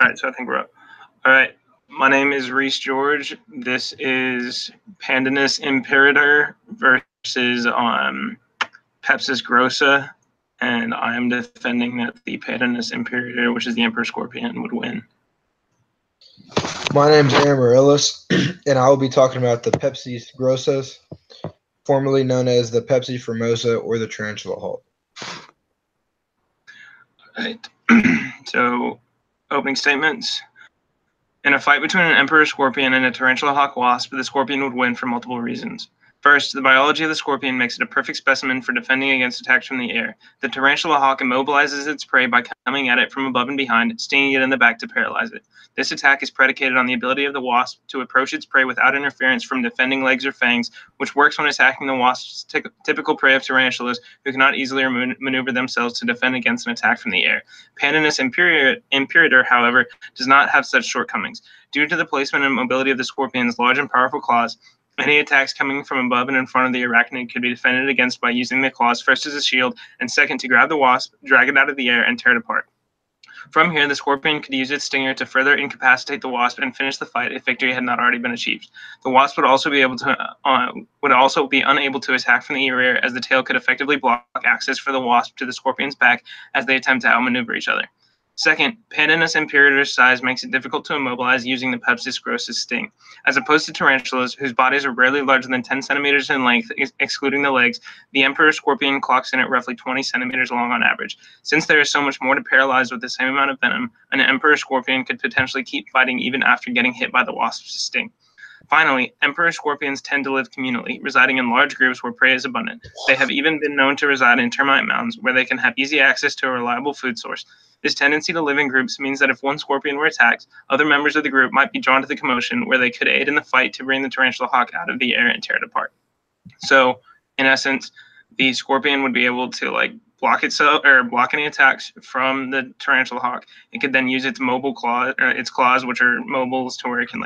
All right, so I think we're up. All right, my name is Reece George. This is Pandinus imperator versus pepsis grossa, and I am defending that the Pandinus imperator, which is the Emperor Scorpion, would win. My name is Mireles, and I will be talking about the pepsis grossas, formerly known as the Pepsi Formosa or the Tarantula Hawk. All right, so opening statements. In a fight between an emperor scorpion and a tarantula hawk wasp, the scorpion would win for multiple reasons. First, the biology of the scorpion makes it a perfect specimen for defending against attacks from the air. The tarantula hawk immobilizes its prey by coming at it from above and behind, stinging it in the back to paralyze it. This attack is predicated on the ability of the wasp to approach its prey without interference from defending legs or fangs, which works when attacking the wasp's typical prey of tarantulas, who cannot easily maneuver themselves to defend against an attack from the air. Pandinus imperator, however, does not have such shortcomings. Due to the placement and mobility of the scorpion's large and powerful claws, any attacks coming from above and in front of the arachnid could be defended against by using the claws first as a shield, and second to grab the wasp, drag it out of the air, and tear it apart. From here, the scorpion could use its stinger to further incapacitate the wasp and finish the fight if victory had not already been achieved. The wasp would also be unable to attack from the rear, as the tail could effectively block access for the wasp to the scorpion's back as they attempt to outmaneuver each other. Second, Pandinus imperator's size makes it difficult to immobilize using the pepsis grossa's sting. As opposed to tarantulas, whose bodies are rarely larger than 10 centimeters in length, excluding the legs, the emperor scorpion clocks in at roughly 20 centimeters long on average. Since there is so much more to paralyze with the same amount of venom, an emperor scorpion could potentially keep fighting even after getting hit by the wasp's sting. Finally, emperor scorpions tend to live communally, residing in large groups where prey is abundant. They have even been known to reside in termite mounds, where they can have easy access to a reliable food source. This tendency to live in groups means that if one scorpion were attacked, other members of the group might be drawn to the commotion, where they could aid in the fight to bring the tarantula hawk out of the air and tear it apart. So, in essence, the scorpion would be able to block itself or block any attacks from the tarantula hawk. It could then use its mobile claws, its claws, which are mobiles, to where it can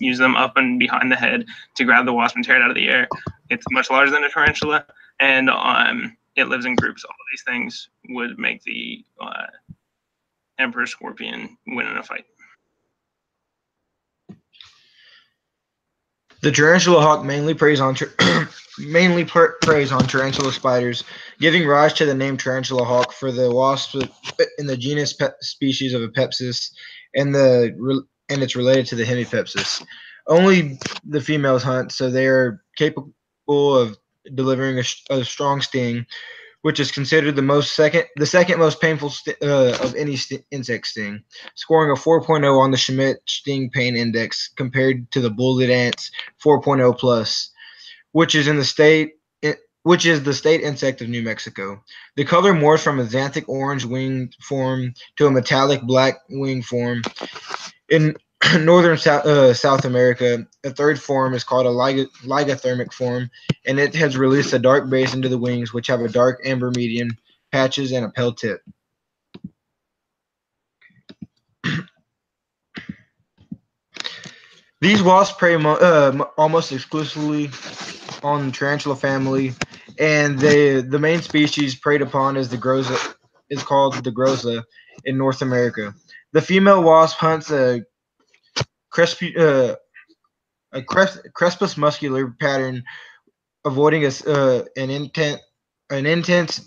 use them up and behind the head to grab the wasp and tear it out of the air. It's much larger than a tarantula, and it lives in groups. All of these things would make the emperor scorpion win in a fight. The tarantula hawk mainly preys on tarantula spiders, giving rise to the name tarantula hawk for the wasp in the genus species of Pepsis, and it's related to the hemipepsis. Only the females hunt, so they are capable of delivering a strong sting, which is considered the second most painful of any insect sting, scoring a 4.0 on the Schmidt Sting Pain Index compared to the bullet ant's 4.0 plus, which is the state insect of New Mexico. The color morphs from a xanthic orange wing form to a metallic black wing form. In northern South America, a third form is called a ligothermic form, and it has released a dark base into the wings, which have a dark amber median, patches, and a pale tip. These wasps prey almost exclusively on the tarantula family, and the main species preyed upon is called the grossa in North America. The female wasp hunts a crespus muscular pattern, avoiding an intense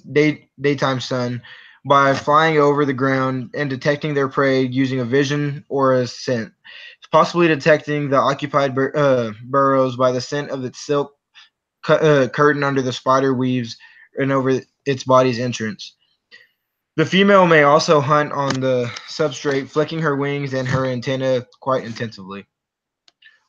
daytime sun by flying over the ground and detecting their prey using a vision or a scent, possibly detecting the occupied burrows by the scent of its silk curtain under the spider weaves and over its body's entrance. The female may also hunt on the substrate, flicking her wings and her antenna quite intensively.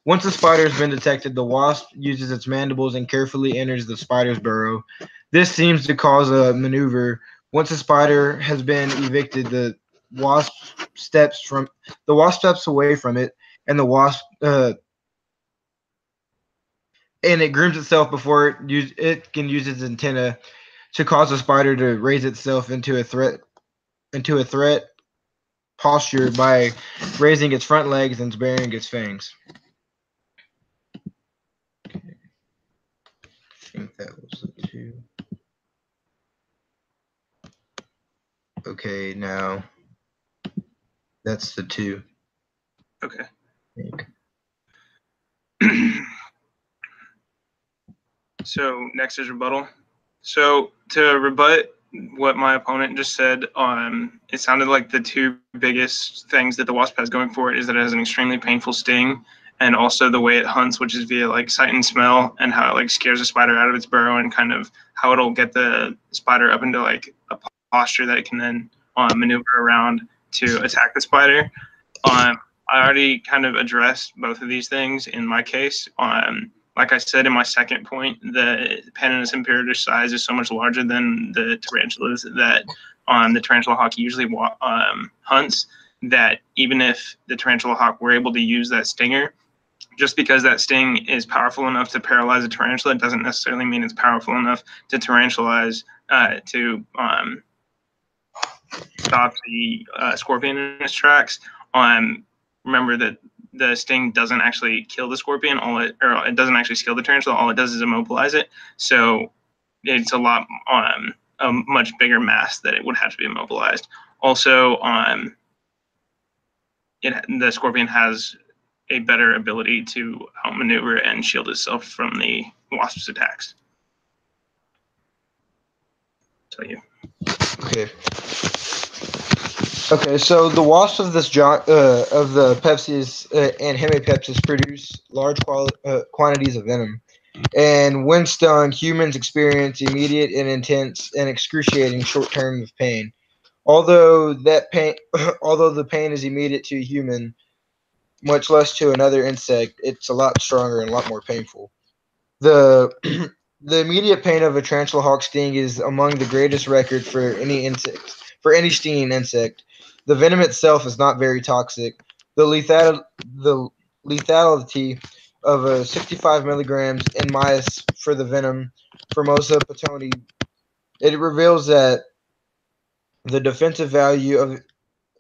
Once the spider has been detected, the wasp uses its mandibles and carefully enters the spider's burrow. This seems to cause a maneuver. Once the spider has been evicted, the wasp steps away from it, and it grooms itself before it can use its antenna to cause the spider to raise itself into a threat posture by raising its front legs and baring its fangs. I think that was the two. Okay, now That's the 2. Okay. So next is rebuttal. So to rebut what my opponent just said, it sounded like the 2 biggest things that the wasp has going for it is that it has an extremely painful sting, and also the way it hunts, which is via like sight and smell, and how it like scares a spider out of its burrow, and kind of how it'll get the spider up into like a posture that it can then maneuver around to attack the spider. I already kind of addressed both of these things in my case. Like I said in my second point, the Pandinus imperator size is so much larger than the tarantulas that the tarantula hawk usually hunts, that even if the tarantula hawk were able to use that stinger, just because that sting is powerful enough to paralyze a tarantula, it doesn't necessarily mean it's powerful enough to tarantulize, to stop the scorpion in its tracks. Remember that the sting doesn't actually kill the scorpion. It doesn't actually kill the tarantula. All it does is immobilize it. So it's a much bigger mass that it would have to be immobilized. Also, the scorpion has a better ability to outmaneuver and shield itself from the wasp's attacks. So you. Okay. Okay, so the wasps of the pepsis and hemipepsis produce large quantities of venom, and when stung, humans experience immediate and intense and excruciating short term of pain. Although the pain is immediate to a human, much less to another insect, it's a lot stronger and a lot more painful. The the immediate pain of a tarantula hawk sting is among the greatest record for any stinging insect. The venom itself is not very toxic. The lethality of 65 milligrams in mice for the venom Formosa patoni, it reveals that the defensive value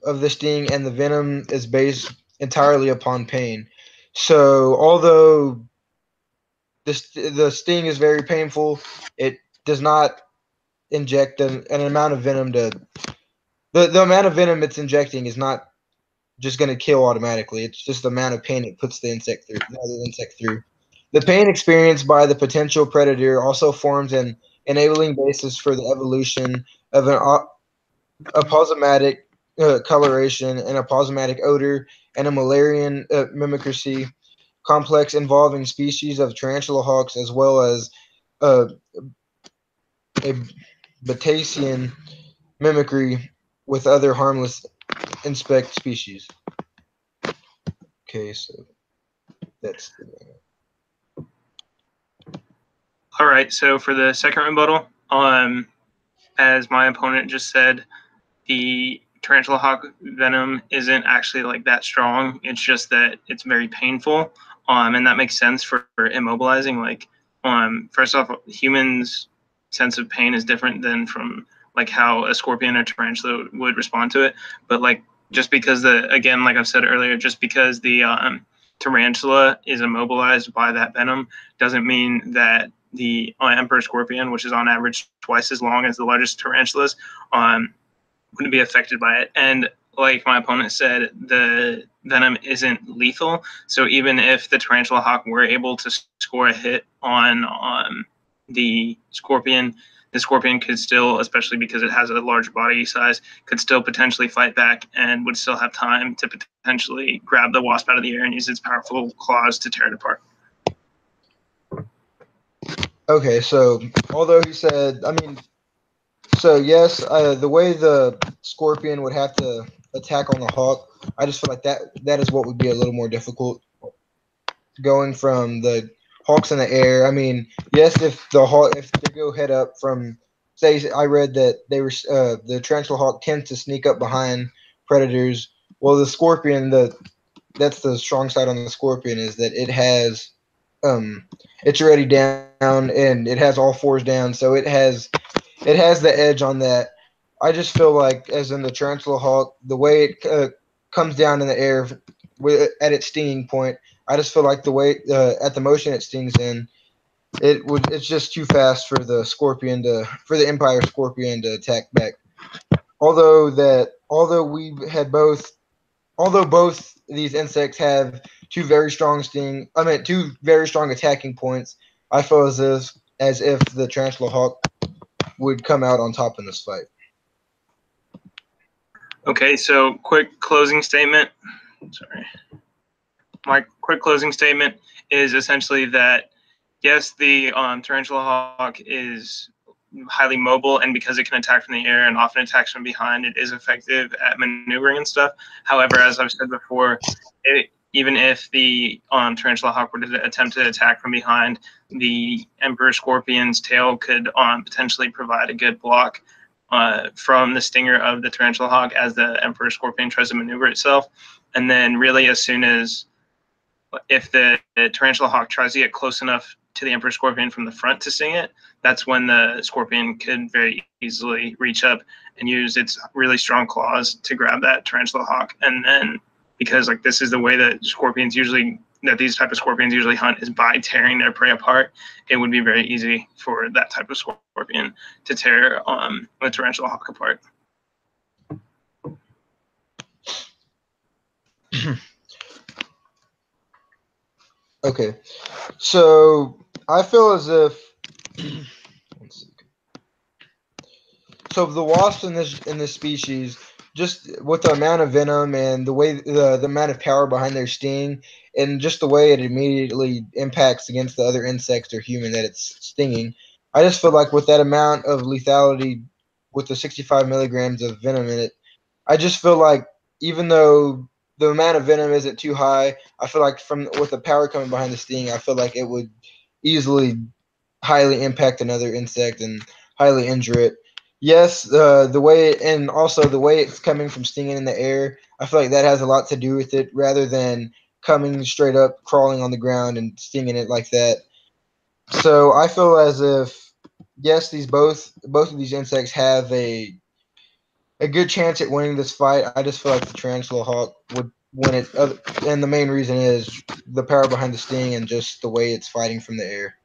of the sting and the venom is based entirely upon pain. So although the sting is very painful, it does not inject an amount of venom to the amount of venom it's injecting is not just going to kill automatically. It's just the amount of pain it puts the other insect through. The pain experienced by the potential predator also forms an enabling basis for the evolution of a aposematic coloration and a aposematic odor and a malarian mimicry complex involving species of tarantula hawks as well as uh, a Batasian mimicry with other harmless insect species. Okay, so that's All right. So for the second rebuttal, as my opponent just said, the tarantula hawk venom isn't actually like that strong. It's just that it's very painful. And that makes sense for immobilizing. Like, first off, humans' sense of pain is different than from like how a scorpion or tarantula would respond to it. But like, just because again, like I've said earlier, just because the tarantula is immobilized by that venom doesn't mean that the emperor scorpion, which is on average twice as long as the largest tarantulas, wouldn't be affected by it. And like my opponent said, the venom isn't lethal. So even if the tarantula hawk were able to score a hit on the scorpion could still, especially because it has a large body size, could still potentially fight back and would still have time to potentially grab the wasp out of the air and use its powerful claws to tear it apart. okay. So although he said, yes, the way the scorpion would have to attack on the hawk, I just feel like that is what would be a little more difficult going from the hawks in the air. I mean, yes, if they go head up from, say, I read that the tarantula hawk tends to sneak up behind predators. Well, the scorpion, that's the strong side on the scorpion is that it's already down and it has all fours down, so it has the edge on that. I just feel like, as in the tarantula hawk, the way it comes down in the air at its stinging point, I just feel like the way at the motion it stings in, it's just too fast for the empire scorpion to attack back. Although we had both although both these insects have two very strong attacking points, I feel as if the tarantula hawk would come out on top in this fight. Okay, so quick closing statement. Sorry. My quick closing statement is essentially that yes, the tarantula hawk is highly mobile, and because it can attack from the air and often attacks from behind, it is effective at maneuvering and stuff. However, as I've said before, even if the tarantula hawk were to attempt to attack from behind, the emperor scorpion's tail could potentially provide a good block from the stinger of the tarantula hawk as the emperor scorpion tries to maneuver itself. And then really as soon as if the tarantula hawk tries to get close enough to the emperor scorpion from the front to sting it, that's when the scorpion could very easily reach up and use its really strong claws to grab that tarantula hawk. And then because like this is the way that these type of scorpions usually hunt is by tearing their prey apart, it would be very easy for that type of scorpion to tear the tarantula hawk apart. Okay, so I feel as if so the wasps in this species, just with the amount of venom and the way the amount of power behind their sting, and just the way it immediately impacts against the other insects or human that it's stinging, I just feel like with that amount of lethality, with the 65 milligrams of venom in it, I just feel like even though the amount of venom isn't too high, I feel like with the power coming behind the sting, I feel like it would easily highly impact another insect and highly injure it. Yes, the way and also the way it's coming from stinging in the air, I feel like that has a lot to do with it, rather than coming straight up, crawling on the ground and stinging it like that. So I feel as if yes, these both of these insects have a good chance at winning this fight. I just feel like the tarantula hawk would win it, and the main reason is the power behind the sting and just the way it's fighting from the air.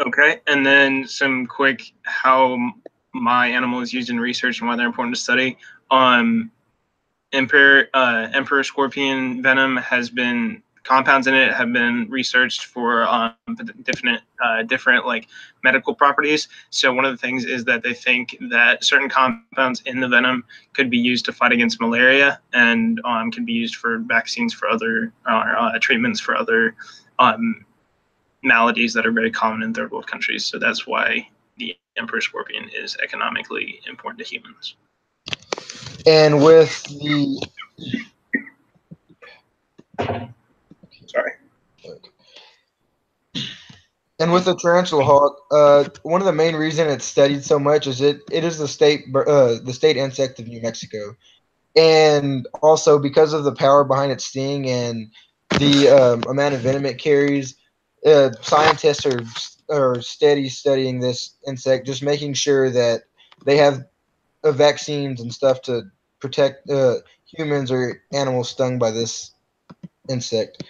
Okay, and then some quick how my animal is used in research and why they're important to study. Emperor scorpion venom has been compounds in it have been researched for different like medical properties. So one of the things is that they think that certain compounds in the venom could be used to fight against malaria and can be used for vaccines for other treatments for other maladies that are very common in third world countries. So that's why the emperor scorpion is economically important to humans. And with the Sorry. And with the tarantula hawk, one of the main reasons it's studied so much is it is the state insect of New Mexico, and also because of the power behind its sting and the amount of venom it carries, scientists are steady studying this insect, just making sure that they have vaccines and stuff to protect humans or animals stung by this insect.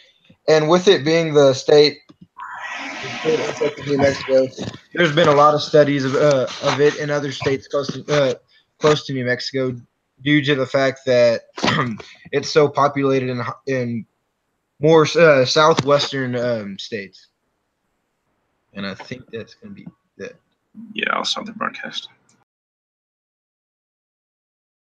And with it being the state insect of New Mexico, there's been a lot of studies of it in other states close to New Mexico, due to the fact that it's so populated in more southwestern states. And I think that's going to be that. Yeah, I'll stop the broadcast.